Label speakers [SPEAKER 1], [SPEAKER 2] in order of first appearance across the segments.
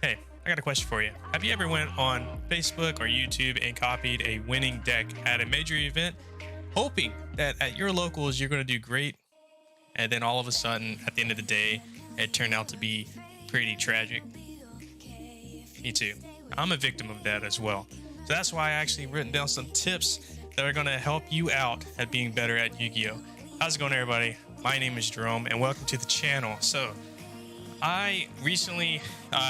[SPEAKER 1] Hey, I got a question for you. Have you ever went on Facebook or YouTube and copied a winning deck at a major event, hoping that at your locals you're going to do great, and then all of a sudden, at the end of the day, it turned out to be pretty tragic? Me too. I'm a victim of that as well. So that's why I actually written down some tips that are going to help you out at being better at Yu-Gi-Oh! How's it going, everybody? My name is Jerome, and welcome to the channel. So, I recently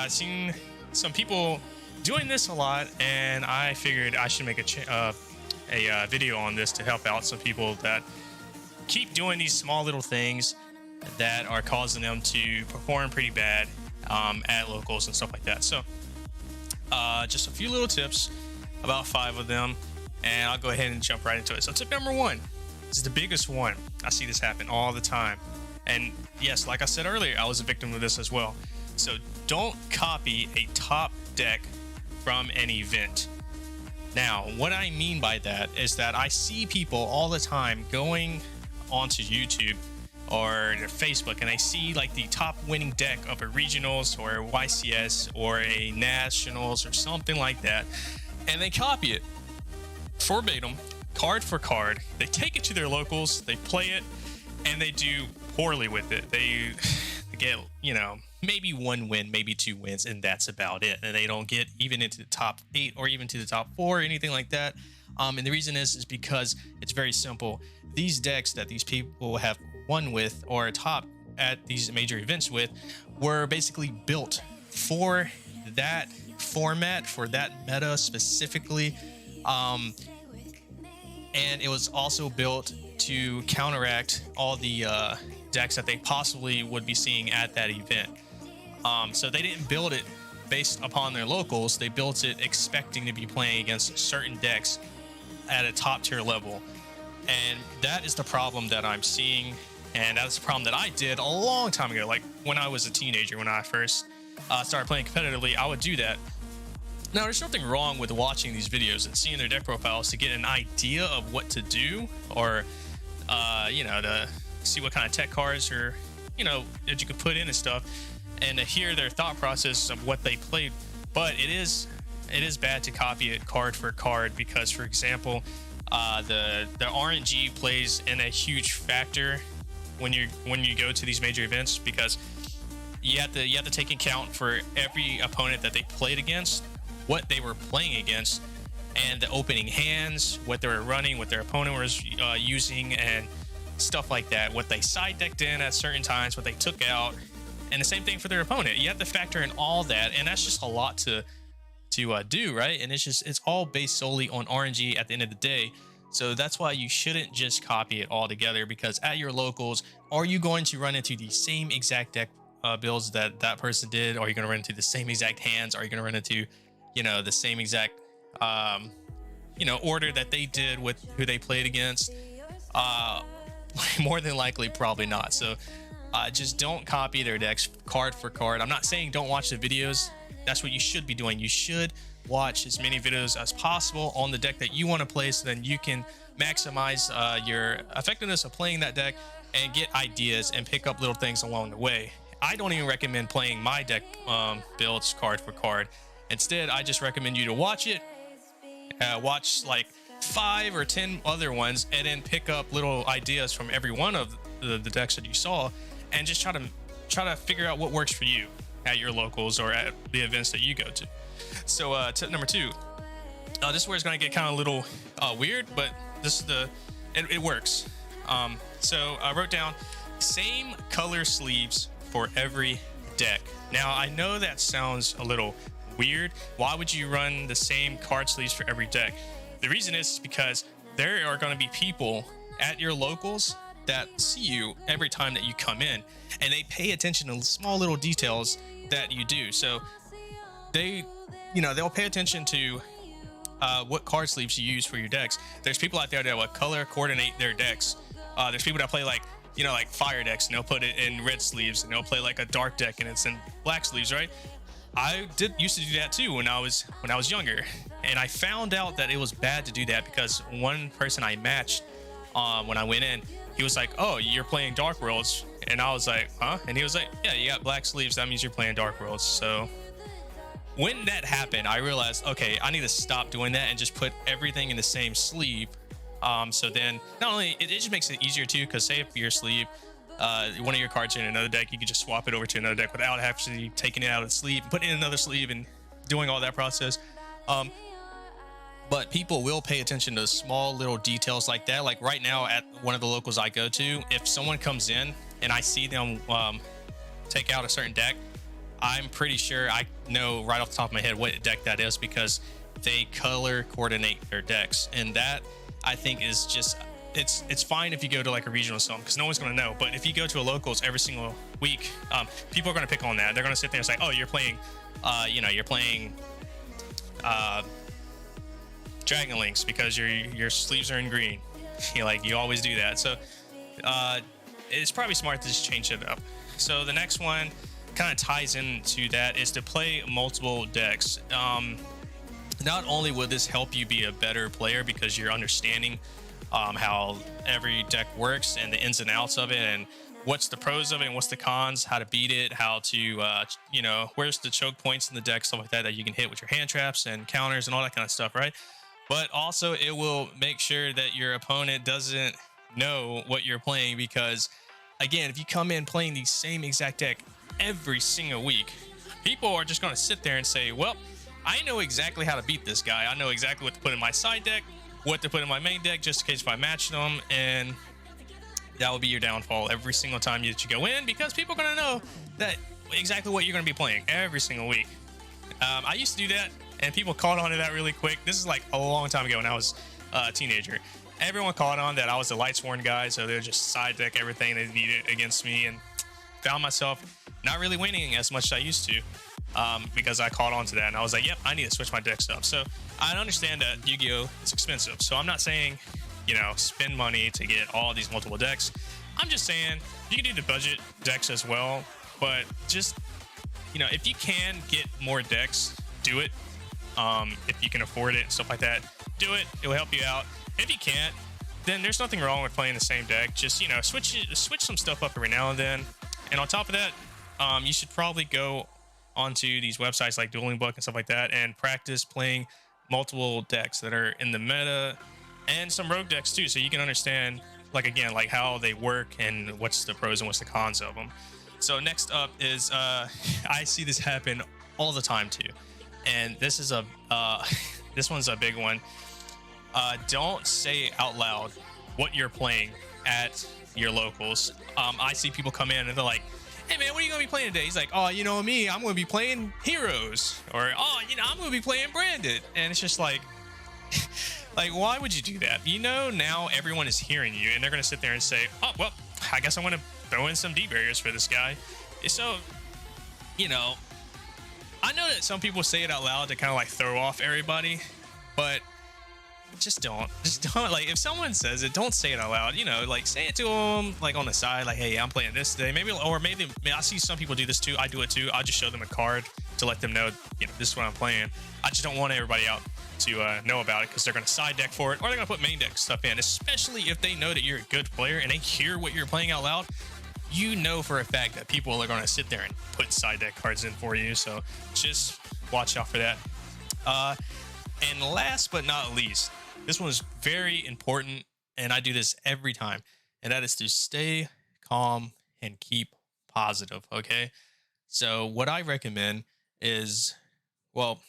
[SPEAKER 1] seen some people doing this a lot, and I figured I should make a video on this to help out some people that keep doing these small little things that are causing them to perform pretty bad at locals and stuff like that. So, just a few little tips, about 5 of them, and I'll go ahead and jump right into it. So, tip number 1. This is the biggest one. I see this happen all the time. And yes, like I said earlier, I was a victim of this as well. So don't copy a top deck from an event. Now, what I mean by that is that I see people all the time going onto YouTube or their Facebook, and I see like the top winning deck of a regionals or a YCS or a nationals or something like that, and they copy it verbatim, card for card. They take it to their locals, they play it, and they do poorly with it. They get, maybe 1 win, maybe 2 wins, and that's about it. And they don't get even into the top 8 or even to the top 4 or anything like that. And the reason is because it's very simple. These decks that these people have won with or top at these major events with were basically built for that format, for that meta specifically. And it was also built to counteract all the decks that they possibly would be seeing at that event. So they didn't build it based upon their locals. They built it expecting to be playing against certain decks at a top tier level. And that is the problem that I'm seeing. And that's the problem that I did a long time ago. Like when I was a teenager, when I first started playing competitively, I would do that. Now, there's nothing wrong with watching these videos and seeing their deck profiles to get an idea of what to do, or to see what kind of tech cards or that you could put in and stuff, and to hear their thought process of what they played. But it is bad to copy it card for card, because, for example, the RNG plays in a huge factor when you go to these major events, because you have to take account for every opponent that they played against, what they were playing against, and the opening hands, what they were running, what their opponent was using, and stuff like that, what they side decked in at certain times, what they took out, and the same thing for their opponent. You have to factor in all that, and that's just a lot to do, right? And it's all based solely on RNG at the end of the day. So that's why you shouldn't just copy it all together, because at your locals, are you going to run into the same exact deck builds that person did? Are you going to run into the same exact hands? Are you going to run into the same exact order that they did with who they played against? More than likely, probably not. So just don't copy their decks card for card. I'm not saying don't watch the videos. That's what you should be doing. You should watch as many videos as possible on the deck that you want to play, so then you can maximize your effectiveness of playing that deck and get ideas and pick up little things along the way. I don't even recommend playing my deck builds card for card. Instead, I just recommend you to watch it, watch like 5 or 10 other ones, and then pick up little ideas from every one of the decks that you saw, and just try to figure out what works for you at your locals or at the events that you go to. So tip number 2, this is where it's going to get kind of a little weird, but this is it works. So I wrote down same color sleeves for every deck. Now, I know that sounds a little weird. Why would you run the same card sleeves for every deck? The reason is because there are going to be people at your locals that see you every time that you come in, and they pay attention to small little details that you do. So they'll pay attention to what card sleeves you use for your decks. There's people out there that will color coordinate their decks. There's people that play like fire decks, and they'll put it in red sleeves, and they'll play like a dark deck and it's in black sleeves, right? I used to do that too when I was younger, and I found out that it was bad to do that, because one person I matched when I went in, he was like, "Oh, you're playing Dark Worlds," and I was like, "Huh?" And he was like, "Yeah, you got black sleeves. That means you're playing Dark Worlds." So when that happened, I realized, okay, I need to stop doing that and just put everything in the same sleeve. So then not only it just makes it easier too, because say if your sleeve, one of your cards are in another deck, you can just swap it over to another deck without actually taking it out of the sleeve and putting it in another sleeve and doing all that process. Um, but people will pay attention to small little details like that. Like right now at one of the locals I go to, if someone comes in and I see them take out a certain deck, I'm pretty sure I know right off the top of my head what deck that is, because they color coordinate their decks, and that I think is just it's fine if you go to like a regional zone because no one's going to know. But if you go to a locals every single week, people are going to pick on that. They're going to sit there and say, "Oh, you're playing, you're playing Dragon Links because your sleeves are in green." You always do that. So it's probably smart to just change it up. So the next one kind of ties into that is to play multiple decks. Not only will this help you be a better player because you're understanding how every deck works and the ins and outs of it, and what's the pros of it and what's the cons, how to beat it, how to where's the choke points in the deck, stuff like that you can hit with your hand traps and counters and all that kind of stuff, right? But also it will make sure that your opponent doesn't know what you're playing, because again, if you come in playing the same exact deck every single week, people are just going to sit there and say, well, I know exactly how to beat this guy. I know exactly what to put in my side deck, what to put in my main deck, just in case if I match them, and that will be your downfall every single time that you go in, because people are going to know that exactly what you're going to be playing every single week. I used to do that, and people caught on to that really quick. This is like a long time ago when I was a teenager. Everyone caught on that I was a Lightsworn guy, so they would just side deck everything they needed against me, and found myself not really winning as much as I used to, because I caught on to that, and I was like, yep, I need to switch my decks up. So I understand that Yu-Gi-Oh is expensive, so I'm not saying spend money to get all these multiple decks. I'm just saying you can do the budget decks as well, but just if you can get more decks, do it. If you can afford it and stuff like that, do it. It will help you out. If you can't, then there's nothing wrong with playing the same deck. Just switch some stuff up every now and then. And on top of that, you should probably go onto these websites like Dueling Book and stuff like that and practice playing multiple decks that are in the meta, and some rogue decks too, so you can understand like how they work and what's the pros and what's the cons of them. So next up is I see this happen all the time too, and this is this one's a big one. Don't say out loud what you're playing at your locals. I see people come in and they're like, "Hey man, what are you gonna be playing today?" He's like, "Oh, me, I'm gonna be playing Heroes," or "Oh, I'm gonna be playing Branded," and it's just like, like, why would you do that? Now everyone is hearing you, and they're gonna sit there and say, "Oh, well, I guess I'm gonna throw in some D barriers for this guy." So, I know that some people say it out loud to kind of like throw off everybody, but just don't like, if someone says it, don't say it out loud. Like, say it to them like on the side, like, "Hey, I'm playing this today." Maybe I see some people do this too. I do it too. I'll just show them a card to let them know, this is what I'm playing. I just don't want everybody out to know about it, because they're going to side deck for it, or they're going to put main deck stuff in, especially if they know that you're a good player and they hear what you're playing out loud. For a fact that people are going to sit there and put side deck cards in for you, so just watch out for that. And last but not least, this one is very important, and I do this every time, and that is to stay calm and keep positive, okay? So what I recommend is, well,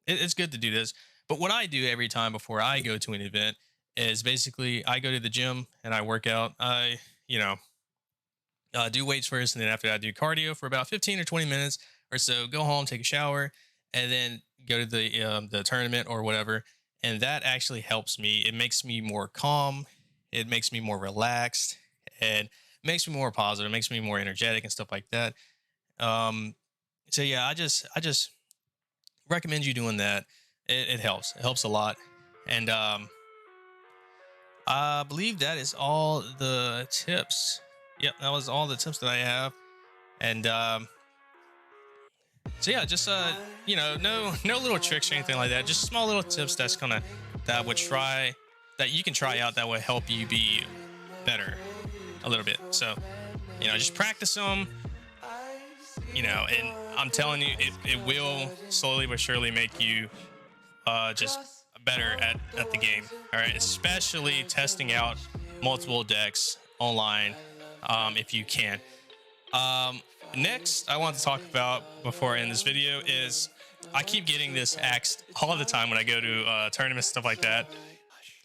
[SPEAKER 1] it's good to do this, but what I do every time before I go to an event is basically I go to the gym and I work out. I, do weights first, and then after that, I do cardio for about 15 or 20 minutes or so, go home, take a shower, and then go to the tournament or whatever. And that actually helps me. It makes me more calm. It makes me more relaxed, and makes me more positive. It makes me more energetic and stuff like that. So yeah, I just recommend you doing that. It helps. It helps a lot. And I believe that is all the tips. Yep, that was all the tips that I have. And so yeah, just no little tricks or anything like that. Just small little tips that you can try out that will help you be better a little bit. So just practice them, you know, and I'm telling you, it will slowly but surely make you just better at the game. All right, especially testing out multiple decks online, if you can. Um, Next, I want to talk about before I end this video is I keep getting this asked all the time when I go to tournaments, stuff like that.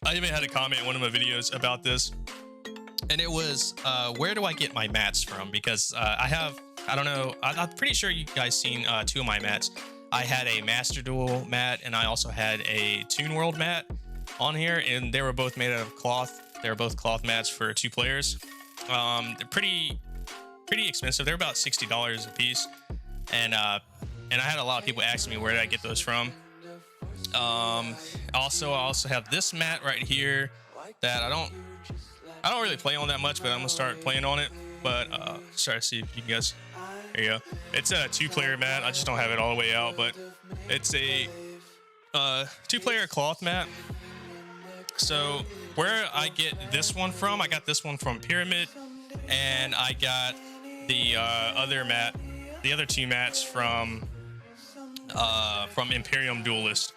[SPEAKER 1] I even had a comment in one of my videos about this, and it was, where do I get my mats from? Because I don't know, I'm pretty sure you guys seen two of my mats. I had a Master Duel mat, and I also had a Toon World mat on here, and they were both made out of cloth. They were both cloth mats for 2 players. They're pretty expensive. They're about $60 a piece, and I had a lot of people asking me where did I get those from. I also have this mat right here that I don't really play on that much, but I'm gonna start playing on it. But try to see if you guys. There you go. It's a 2-player mat. I just don't have it all the way out, but it's a 2-player cloth mat. So where I get this one from, I got this one from Pyramid, and I got the other 2 mats from Imperium Duelist.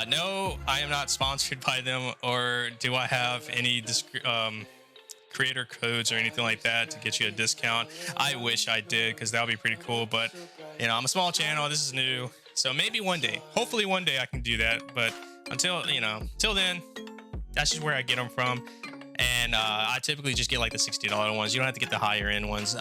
[SPEAKER 1] No, I am not sponsored by them, or do I have any creator codes or anything like that to get you a discount. I wish I did, because that would be pretty cool, but you know, I'm a small channel, this is new, so maybe one day, hopefully one day I can do that, but until then, that's just where I get them from. And I typically just get like the $60 ones. You don't have to get the higher end ones.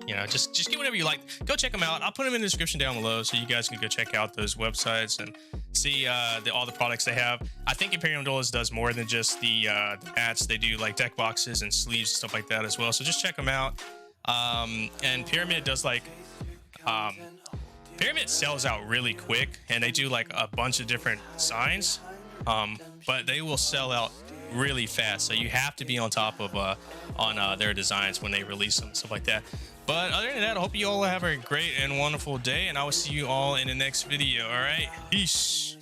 [SPEAKER 1] You know, just get whatever you like. Go check them out. I'll put them in the description down below, so you guys can go check out those websites and see all the products they have. I think Imperium Duelist does more than just the mats. They do like deck boxes and sleeves, stuff like that as well. So just check them out. And Pyramid does like Pyramid sells out really quick, and they do like a bunch of different signs, but they will sell out really fast. So you have to be on top of on their designs when they release them, stuff like that. But other than that, I hope you all have a great and wonderful day, and I will see you all in the next video. All right, peace.